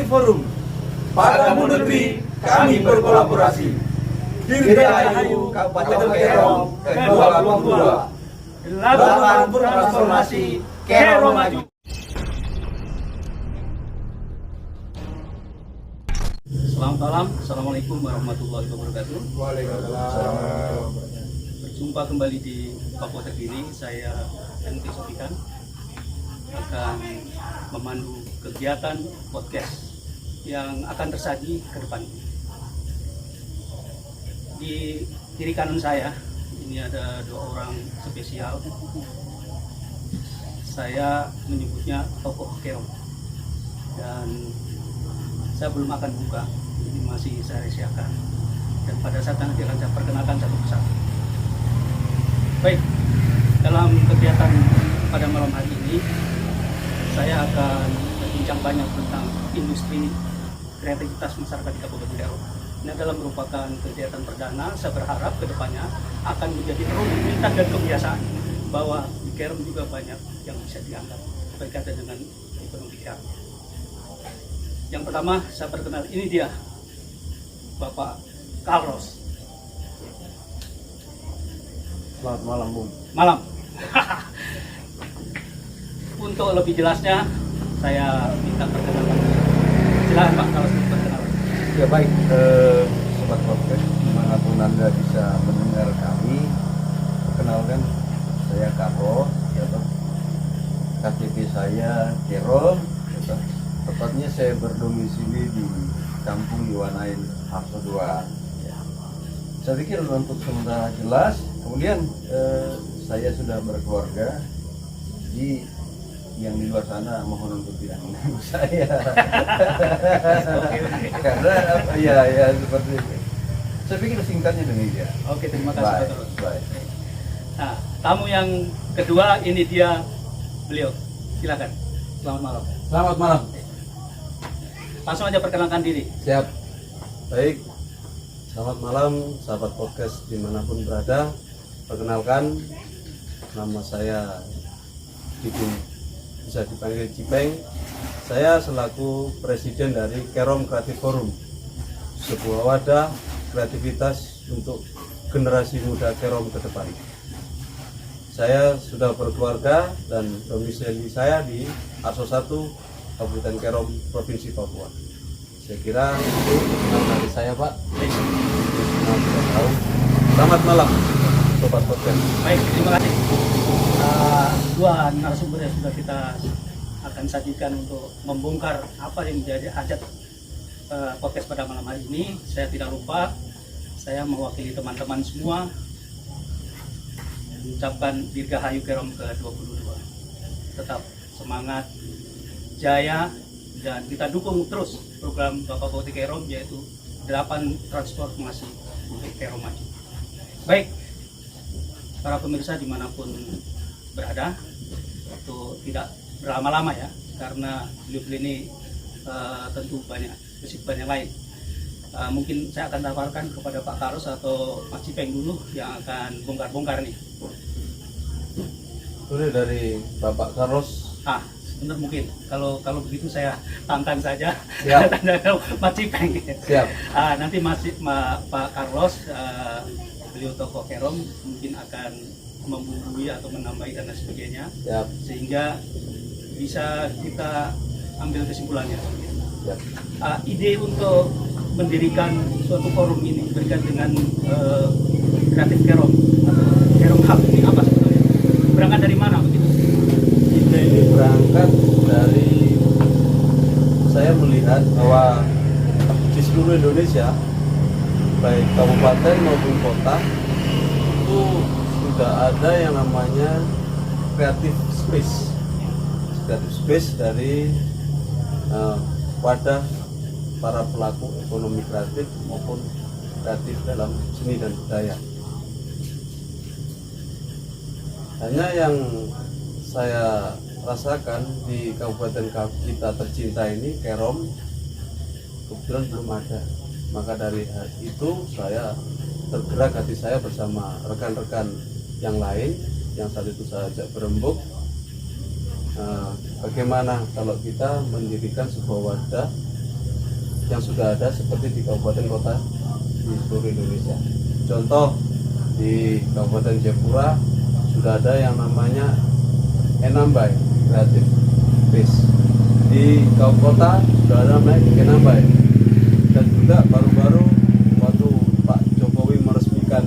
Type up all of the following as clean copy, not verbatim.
Forum. Padamu negeri, kami berkolaborasi. Dirgahayu Kabupaten Kerom ke-22. Lapangan transformasi Kerom Maju. Selamat malam, Assalamualaikum warahmatullahi wabarakatuh. Waalaikumsalam. Berjumpa kembali di Papua Terkini. Saya Henry Sofikan akan memandu kegiatan podcast yang akan tersaji ke depan. Di kiri kanan saya ini ada dua orang spesial. Saya menyebutnya tokoh Kerom, dan saya belum akan buka, ini masih saya rahasiakan, dan pada saat nanti akan saya perkenalkan satu persatu. Baik, dalam kegiatan pada malam hari ini saya akan berbincang banyak tentang industri kreativitas masyarakat di Kabupaten Kerom. Ini adalah merupakan kegiatan perdana. Saya berharap kedepannya akan menjadi rutinitas dan kebiasaan bahwa di Kerom juga banyak yang bisa dianggap berkaitan dengan ekonomi Kerom. Yang pertama saya perkenal, ini dia Bapak Carlos. Selamat malam, Bung. Malam. Untuk lebih jelasnya saya minta perkenalan. Silakan Pak Carlos perkenalan. Ya baik, sobat podcast dimanapun Anda bisa mendengar kami, perkenalkan saya Carlos, ya toh. KTP saya Kerom, ya toh. Tepatnya saya berdomisili di Kampung Iwanain Arso 2. Ya. Saya pikir untuk sementara jelas. Kemudian saya sudah berkeluarga, jadi yang di luar sana mohon untuk tidak mengganggu saya. Karena ya seperti itu. Saya pikir singkatnya demikian. Oke, terima kasih Pak. Baik. Nah, tamu yang kedua ini dia beliau. Silakan. Selamat malam. Selamat malam. Langsung aja perkenalkan diri. Siap. Baik. Selamat malam sahabat podcast dimanapun berada. Perkenalkan, nama saya Didin, bisa dipanggil Cipeng. Saya selaku presiden dari Kerom Creative Forum, sebuah wadah kreativitas untuk generasi muda Kerom ke depan. Saya sudah berkeluarga dan domisili saya di Arso 1, Kabupaten Kerom, Provinsi Papua. Saya kira itu dari saya, Pak. Selamat malam, sobat podcast. Baik, terima kasih. Dua narasumber yang sudah kita akan sajikan untuk membongkar apa yang menjadi hajat podcast pada malam hari ini. Saya tidak lupa, saya mewakili teman-teman semua mengucapkan Dirgahayu Kerom ke-22. Tetap semangat, jaya, dan kita dukung terus program Bapak Bupati Kerom, yaitu 8 transformasi untuk Kerom Maju. Baik, para pemirsa dimanapun berada, untuk tidak berlama-lama ya, karena beliau ini tentu banyak kesibukan yang lain. Mungkin saya akan tawarkan kepada Pak Carlos atau Mas Cipeng dulu yang akan bongkar-bongkar nih. Boleh dari Bapak Carlos. Sebentar, mungkin kalau begitu saya tantang saja. Siap. Mas Cipeng. Siap. Nanti Pak Carlos, beliau tokoh Kerom, mungkin akan membumbui atau menambahi dan lain sebagainya. Siap. Sehingga bisa kita ambil kesimpulannya. Siap. Ide untuk mendirikan suatu forum ini berkaitan dengan kreatif Kerom atau Kerom Hub ini apa sebetulnya? Berangkat dari mana begitu? Ide ini berangkat dari saya melihat bahwa di seluruh Indonesia, baik kabupaten maupun kota, itu sudah ada yang namanya creative space. Creative space dari wadah para pelaku ekonomi kreatif maupun kreatif dalam seni dan budaya. Hanya yang saya rasakan di kabupaten kita tercinta ini, Kerom, kebetulan belum ada. Maka dari itu saya tergerak hati saya bersama rekan-rekan yang lain yang saat itu saya ajak berembuk. Bagaimana kalau kita mendirikan sebuah wadah yang sudah ada seperti di kabupaten kota di seluruh Indonesia. Contoh di Kabupaten Jayapura sudah ada yang namanya Enambay Creative Space. Di kota sudah ada namanya Enambay. Dan juga baru-baru waktu Pak Jokowi meresmikan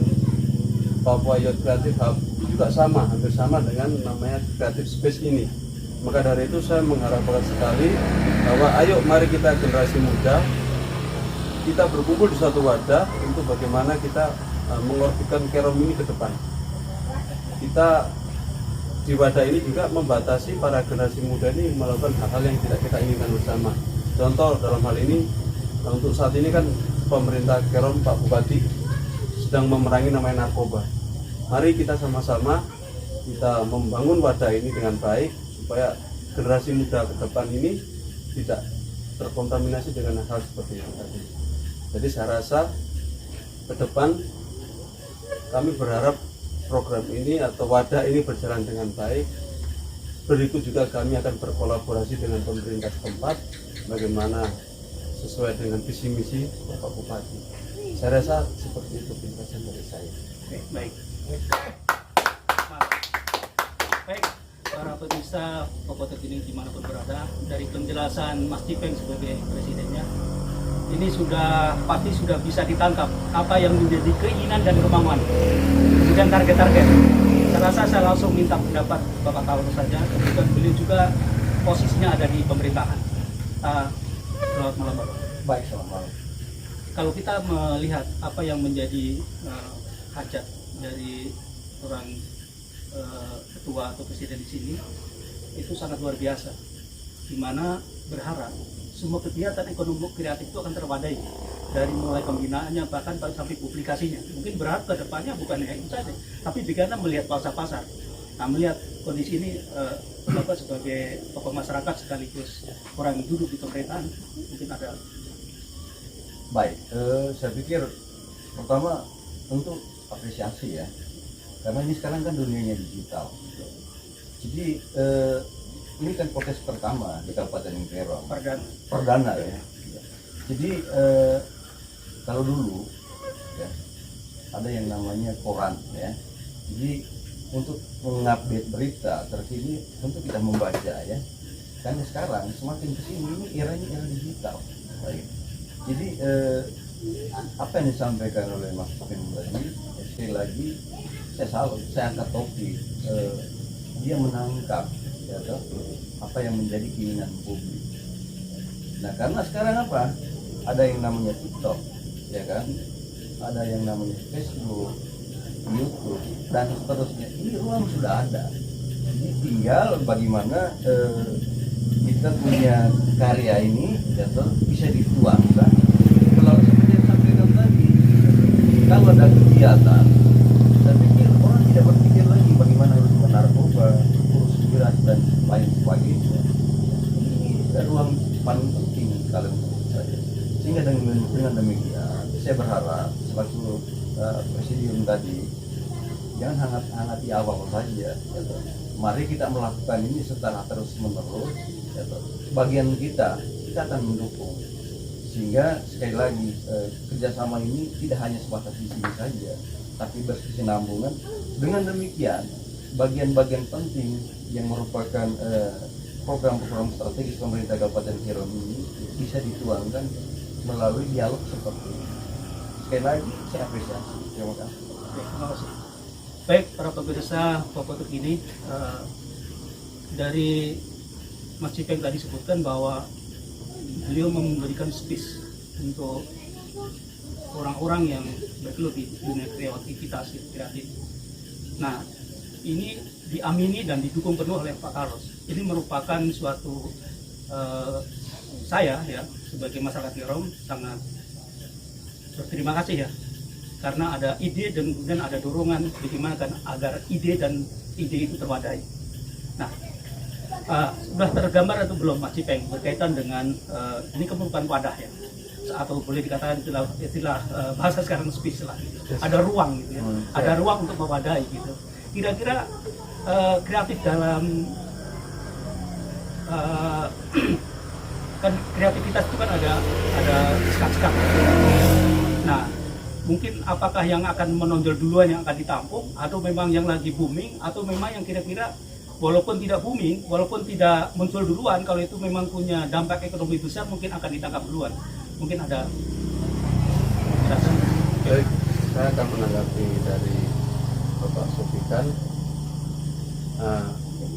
Papua Youth Creative Hub juga sama, hampir sama dengan namanya Creative Space ini. Maka dari itu saya mengharapkan sekali bahwa ayo mari kita generasi muda kita berkumpul di suatu wadah untuk bagaimana kita mengorbitkan Kerom ini ke depan. Kita di wadah ini juga membatasi para generasi muda ini melakukan hal-hal yang tidak kita inginkan bersama. Contoh dalam hal ini, untuk saat ini kan pemerintah Kerom, Pak Bupati sedang memerangi namanya narkoba. Mari kita sama-sama kita membangun wadah ini dengan baik supaya generasi muda ke depan ini tidak terkontaminasi dengan hal seperti ini tadi. Jadi saya rasa ke depan kami berharap program ini atau wadah ini berjalan dengan baik. Berikut juga kami akan berkolaborasi dengan pemerintah setempat bagaimana sesuai dengan visi misi Bapak Bupati. Saya rasa seperti itu penjelasan dari saya. Oke, baik. Baik, para pemirsa Kabupaten ini dimanapun berada, dari penjelasan Mas Cipeng sebagai presidennya, ini pasti sudah bisa ditangkap apa yang menjadi keinginan dan kemauan dan target-target. Saya rasa saya langsung minta pendapat Bapak Kapolres saja, kemudian beliau juga posisinya ada di pemerintahan. Selamat malam Bapak. Baik, selamat malam. Kalau kita melihat apa yang menjadi hajat dari orang ketua atau presiden di sini, itu sangat luar biasa, di mana berharap semua kegiatan ekonomi kreatif itu akan terwadai dari mulai pembinaannya bahkan sampai publikasinya. Mungkin berharap ke depannya bukan hanya itu saja, tapi bagaimana melihat pasar-pasar. Nah, melihat kondisi ini, Bapak sebagai tokoh masyarakat sekaligus orang yang duduk di pemerintahan, mungkin ada. Baik, saya pikir pertama untuk apresiasi ya, karena ini sekarang kan dunianya digital. Jadi ini kan podcast pertama di Kabupaten Kerom, perdana ya. Jadi kalau dulu ya, ada yang namanya koran ya. Jadi untuk mengupdate berita terkini tentu kita membaca ya. Karena sekarang semakin kesini ini eranya era digital. Baik. Jadi apa yang disampaikan oleh Mas Pin tadi, sekali lagi saya angkat topik, dia menangkap ya, apa yang menjadi keinginan publik. Nah, karena sekarang apa? Ada yang namanya TikTok, ya kan? Ada yang namanya Facebook, YouTube, dan seterusnya. Ini ruang sudah ada. Jadi tinggal bagaimana kita punya karya ini, ya, bisa dituangkan. Kalau seperti yang sampaikan tadi, kalau ada kegiatan, saya pikir orang tidak berpikir lagi bagaimana harus menarkoba, urus miras dan lain sebagainya. Ini ruang paling penting kalau menurut saya. Sehingga dengan demikian, saya berharap selaku presidium tadi jangan hangat-hangati awal saja. Ya, mari kita melakukan ini setelah terus menerus. Ya, bagian kita akan mendukung. Sehingga sekali lagi kerjasama ini tidak hanya sebatas di sini saja, tapi berkesinambungan. Dengan demikian, bagian-bagian penting yang merupakan program-program strategis pemerintah Kabupaten Kerom ini bisa dituangkan melalui dialog seperti ini. Sekali lagi saya apresiasi. Terima kasih. Terima kasih. Baik, para pemirsa Kabupaten ini, dari Mas Cipeng tadi sebutkan bahwa beliau memberikan space untuk orang-orang yang bergelut di dunia kreativitas kreatif. Nah, ini diamini dan didukung penuh oleh Pak Carlos. Ini merupakan suatu saya ya sebagai masyarakat Kerom sangat berterima kasih ya, karena ada ide dan kemudian ada dorongan bagaimana kan agar ide itu terwadai. Nah, sudah tergambar atau belum Mas Cipeng berkaitan dengan ini kan merupakan wadah ya, atau boleh dikatakan istilah bahasa sekarang space lah, ada ruang gitu ya, ada ruang untuk mewadai gitu. Kira-kira kreatif dalam kan kreativitas itu kan ada sekat-sekat. Nah, mungkin apakah yang akan menonjol duluan yang akan ditampung, atau memang yang lagi booming, atau memang yang kira-kira walaupun tidak booming, walaupun tidak muncul duluan, kalau itu memang punya dampak ekonomi besar mungkin akan ditangkap duluan. Mungkin ada. Baik, saya akan menanggapi dari Bapak Sofikan.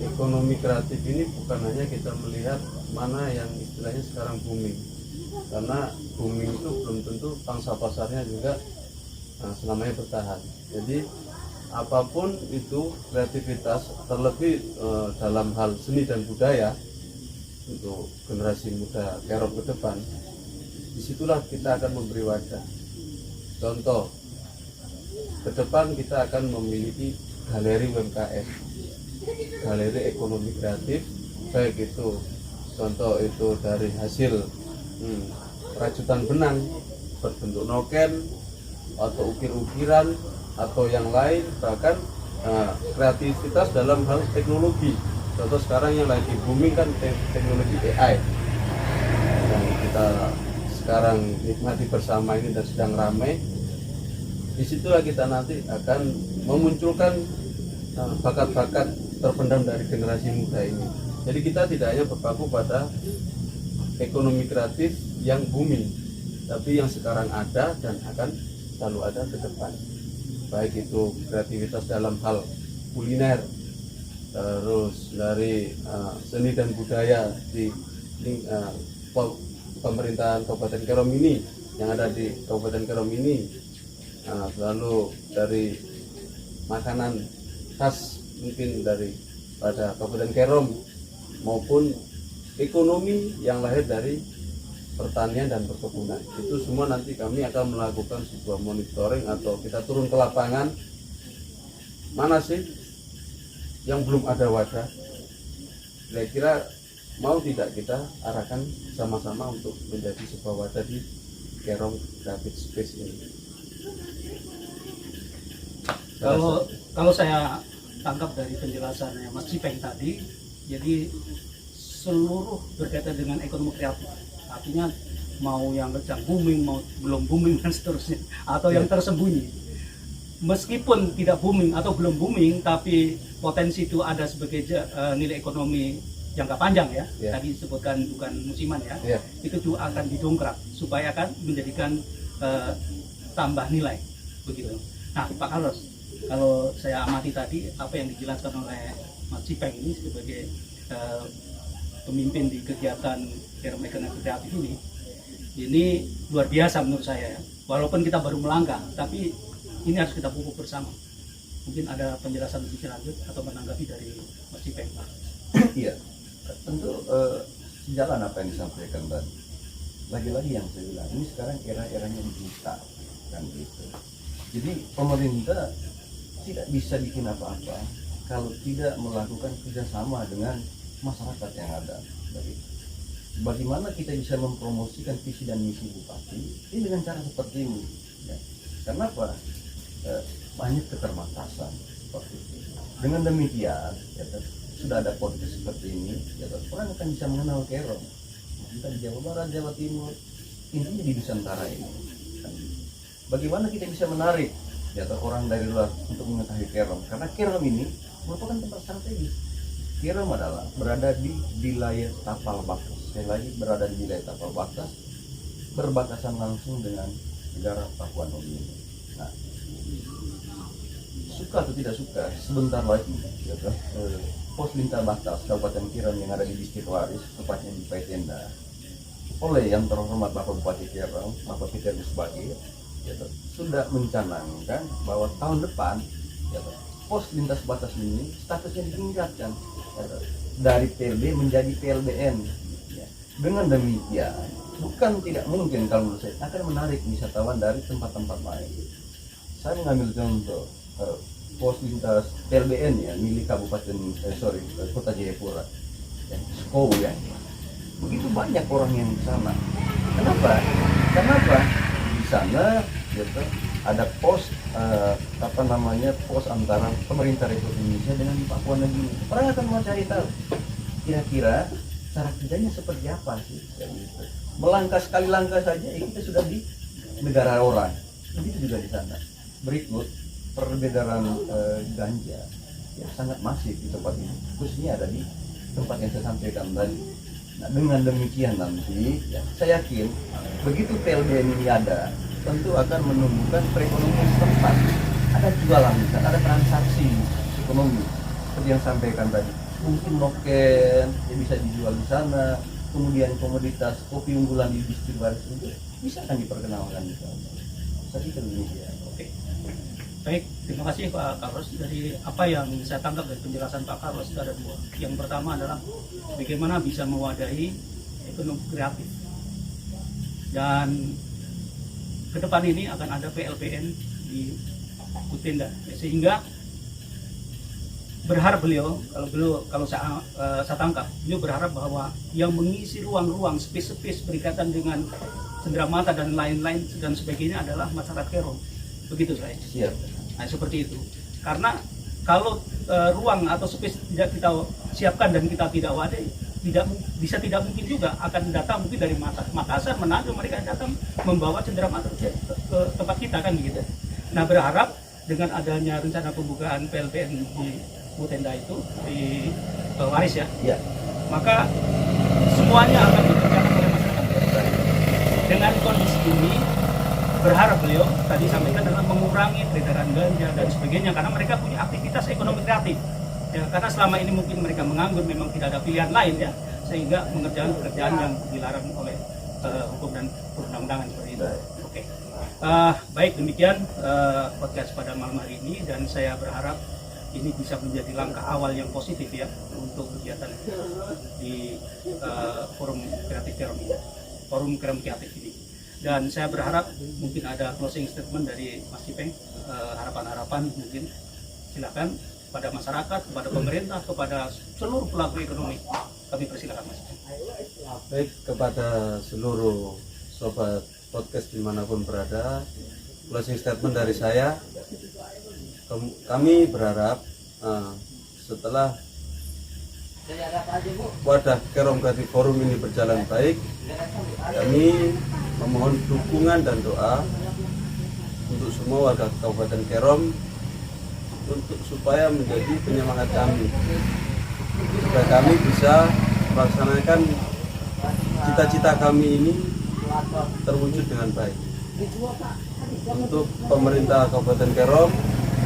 Ekonomi kreatif ini bukan hanya kita melihat mana yang istilahnya sekarang booming, karena booming itu belum tentu pangsa pasarnya juga selamanya bertahan. Jadi apapun itu kreativitas, terlebih dalam hal seni dan budaya untuk generasi muda Kerom ke depan, disitulah kita akan memberi wadah. Contoh, ke depan kita akan memiliki galeri UMKM, galeri ekonomi kreatif, baik itu contoh itu dari hasil rajutan benang berbentuk noken atau ukir-ukiran atau yang lain, bahkan kreativitas dalam hal teknologi. Contoh sekarang yang lagi booming kan teknologi AI yang kita sekarang nikmati bersama ini dan sedang ramai. Disitulah kita nanti akan memunculkan bakat-bakat terpendam dari generasi muda ini. Jadi kita tidak hanya berpaku pada ekonomi kreatif yang booming, tapi yang sekarang ada dan akan selalu ada ke depan. Baik itu kreativitas dalam hal kuliner, terus dari seni dan budaya di pemerintahan Kabupaten Kerom ini, yang ada di Kabupaten Kerom ini, lalu dari makanan khas mungkin dari pada Kabupaten Kerom, maupun ekonomi yang lahir dari pertanian dan perkebunan. Itu semua nanti kami akan melakukan sebuah monitoring atau kita turun ke lapangan, mana sih yang belum ada wadah, kira-kira mau tidak kita arahkan sama-sama untuk menjadi sebuah wadah di Kerom Creative Space ini. Kalau saya tangkap dari penjelasannya Mas Cipeng tadi, jadi seluruh berkaitan dengan ekonomi kreatif, artinya mau yang booming, mau belum booming dan seterusnya, atau yang tersembunyi, meskipun tidak booming atau belum booming, tapi potensi itu ada sebagai nilai ekonomi jangka panjang ya. Tadi disebutkan bukan musiman ya. Itu juga akan didongkrak supaya akan menjadikan tambah nilai begitu. Nah, Pak Carlos, kalau saya amati tadi apa yang dijelaskan oleh Mas Cipeng ini sebagai pemimpin di kegiatan Kerom Ekonomi Kreatif ini luar biasa menurut saya ya. Walaupun kita baru melangkah, tapi ini harus kita pupuk bersama. Mungkin ada penjelasan lebih lanjut atau menanggapi dari Mas Cipeng, Pak? Iya, tentu sejalan apa yang disampaikan tadi. Lagi-lagi yang saya bilang, ini sekarang era-eranya digital kan gitu. Jadi pemerintah tidak bisa bikin apa-apa kalau tidak melakukan kerjasama dengan masyarakat yang ada. Bagaimana kita bisa mempromosikan visi dan misi bupati ini dengan cara seperti ini? Ya. Karena apa? Banyak keterbatasan seperti itu. Dengan demikian, ya, sudah ada podcast seperti ini, ya, orang akan bisa mengenal Kerom. Kita di Jawa Barat, Jawa Timur, intinya di Nusantara ini. Bagaimana kita bisa menarik ya orang dari luar untuk mengetahui Kerom? Karena Kerom ini merupakan tempat strategis. Kerom adalah berada di wilayah Tapal Batas. Sekali lagi berada di wilayah Tapal Batas, berbatasan langsung dengan negara Papua Nugini. Nah, suka atau tidak suka, sebentar lagi ya, pos lintas batas Kabupaten Kerom yang ada di Distrik Waris, tepatnya di Paitenda, oleh yang terhormat Bapak Bupati Kerom, Bapak Peter Gusbagir, ya, sudah mencanangkan bahwa tahun depan ya, pos lintas batas ini statusnya ditingkatkan ya, dari PLB menjadi PLBN. Ya. Dengan demikian, bukan tidak mungkin kalau menurut saya akan menarik wisatawan dari tempat-tempat lain. Saya mengambil contoh pos lintas PLBN ya milik Kota Jayapura, ya, Skow ya. Begitu banyak orang yang di sana. Kenapa? Di sana gitu, ada pos pos antara pemerintah Republik Indonesia dengan Papua Nugini. Orang akan mau cari tahu kira-kira cara kerjanya seperti apa sih? Kayak gitu. Melangkah sekali langkah saja kita sudah di negara orang. Begitu juga di sana. Berikut peredaran ganja yang sangat masif di tempat ini, khususnya ada di tempat yang saya sampaikan tadi. Nah, dengan demikian nanti ya, saya yakin begitu PLBN ini ada, tentu akan menumbuhkan perekonomian setempat. Ada jualan di sana, ada transaksi ekonomi seperti yang sampaikan tadi. Mungkin noken yang bisa dijual di sana, kemudian komoditas kopi unggulan di distribusi itu bisa kan diperkenalkan di sana. Saya pikir demikian. Oke. Baik, terima kasih Pak Carlos. Dari apa yang saya tangkap dari penjelasan Pak Carlos itu ada dua. Yang pertama adalah bagaimana bisa mewadahi ekonomi kreatif. Dan ke depan ini akan ada PLBN di Kutenda, sehingga berharap kalau saya tangkap, beliau berharap bahwa yang mengisi ruang-ruang space berkaitan dengan cenderamata dan lain-lain dan sebagainya adalah masyarakat Kerom. Begitu saya. Siap. Nah, seperti itu. Karena kalau ruang atau space tidak kita siapkan dan kita tidak wadai, tidak mungkin juga akan datang mungkin dari Makassar, Manado, mereka datang membawa cenderamata ke tempat kita kan gitu. Nah, berharap dengan adanya rencana pembukaan PLBN di Kutenda itu di Waris ya, Ya. maka semuanya akan dikerjakan oleh masyarakat. Dengan kondisi ini, berharap beliau tadi sampaikan adalah mengurangi peredaran ganja dan sebagainya karena mereka punya aktivitas ekonomi kreatif. Ya, karena selama ini mungkin mereka menganggur, memang tidak ada pilihan lain ya, sehingga mengerjakan pekerjaan yang dilarang oleh hukum dan perundang-undangan seperti itu. Oke. Baik, demikian podcast pada malam hari ini, dan saya berharap ini bisa menjadi langkah awal yang positif ya untuk kegiatan di forum kreatif Kerom ini, forum Kerom kreatif ini. Dan saya berharap mungkin ada closing statement dari Mas Ipeng, harapan-harapan mungkin silakan kepada masyarakat, kepada pemerintah, kepada seluruh pelaku ekonomi. Kami persilakan Mas Ipeng. Baik, kepada seluruh sobat podcast dimanapun berada, closing statement dari saya, kami berharap setelah wadah Kerom Kreatif Forum ini berjalan baik, kami memohon dukungan dan doa untuk semua warga Kabupaten Kerom supaya menjadi penyemangat kami, supaya kami bisa melaksanakan cita-cita kami ini terwujud dengan baik. Untuk pemerintah Kabupaten Kerom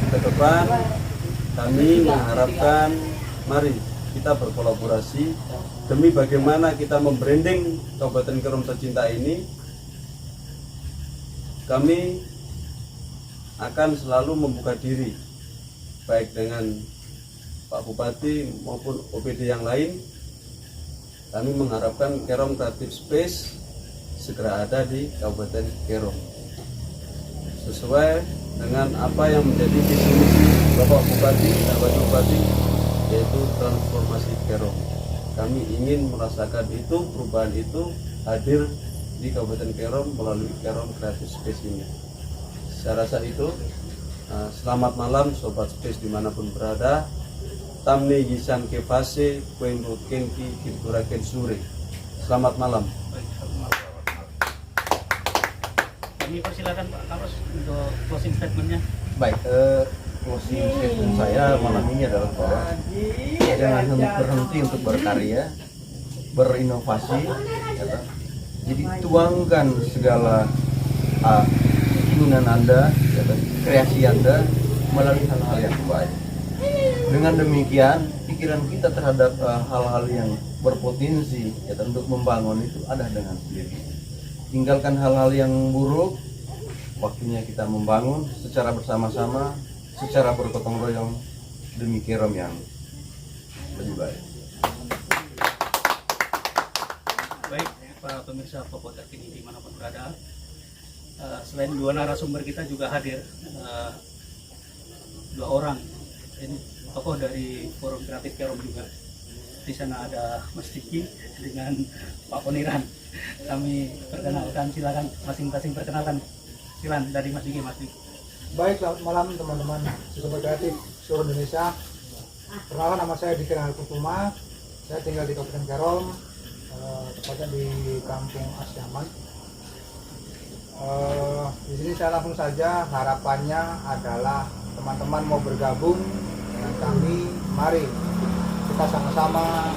ke depan, kami mengharapkan mari kita berkolaborasi demi bagaimana kita membranding Kabupaten Kerom tercinta ini. Kami akan selalu membuka diri baik dengan Pak Bupati maupun OPD yang lain. Kami mengharapkan Kerom Creative Space segera ada di Kabupaten Kerom sesuai dengan apa yang menjadi visi misi Bapak Bupati, Wakil Bupati, yaitu transformasi Kerom. Kami ingin merasakan itu, perubahan itu hadir di Kabupaten Kerom melalui Kerom Creative Space ini. Saya rasa itu. Selamat malam Sobat Space dimanapun berada. Tamne Yisan Kefase Kuengo Kenki Kitura Kensure. Selamat malam. Kami persilakan Pak Carlos untuk closing statementnya. Baik, closing statement saya malam ini adalah bahwa jangan berhenti untuk berkarya, berinovasi, ya kan? Jadi tuangkan segala keinginan Anda, ya kan? Kreasi Anda melalui hal-hal yang baik. Dengan demikian, pikiran kita terhadap hal-hal yang berpotensi ya, untuk membangun itu ada dengan sendiri. Tinggalkan hal-hal yang buruk, waktunya kita membangun secara bersama-sama, secara bergotong royong demi Kerom yang lebih baik. Baik, para pemirsa Popot Terkini dimanapun berada, selain dua narasumber kita juga hadir, dua orang, ini tokoh dari Forum Kreatif Kerom juga. Di sana ada Mas Diki dengan Pak Poniran. Kami perkenalkan, silakan masing-masing perkenalkan. Silakan dari Mas Diki, Mas Diki. Baik, selamat malam teman-teman Sobat Kreatif seluruh Indonesia. Perkenalkan, nama saya Diki Kutuma. Saya tinggal di Kabupaten Kerom. tepatnya di Kampung Asyaman. Di sini saya langsung saja, harapannya adalah teman-teman mau bergabung dengan kami, mari kita sama-sama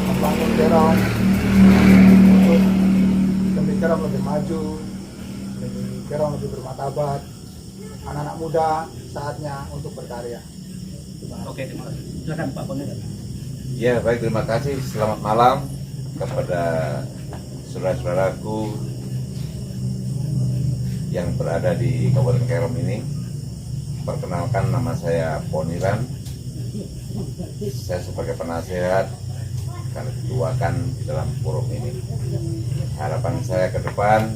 membangun Kerom untuk demi Kerom lebih maju, demi Kerom lebih bermartabat. Anak-anak muda saatnya untuk berkarya. Oke, terima kasih. Silakan Pak Pengedar. Ya, baik, terima kasih. Selamat malam kepada saudara-saudaraku yang berada di Kabupaten Kerom ini. Perkenalkan, nama saya Poniran. Saya sebagai penasehat akan dituakan di dalam forum ini. Harapan saya ke depan,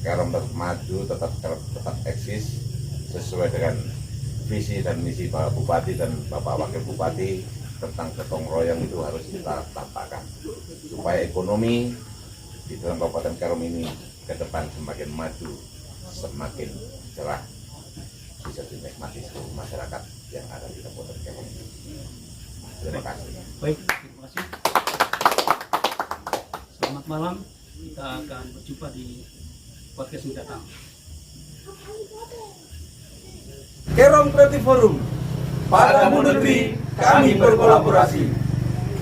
Kerom tetap maju, tetap eksis sesuai dengan visi dan misi Bapak Bupati dan Bapak Wakil Bupati tentang gotong royong. Itu harus kita tampakkan supaya ekonomi di dalam Kabupaten Kerom ini ke depan semakin maju, semakin cerah, bisa dinikmati seluruh masyarakat yang ada di Kabupaten Kerom ini. Terima kasih. Baik, terima kasih. Selamat malam. Kita akan berjumpa di podcast mendatang. Kerom Creative Forum. Pada negeri kami berkolaborasi.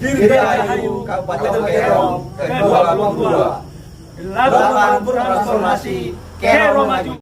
Dirgahayu Kabupaten Kerom ke-22. Lakukan transformasi Kerom maju.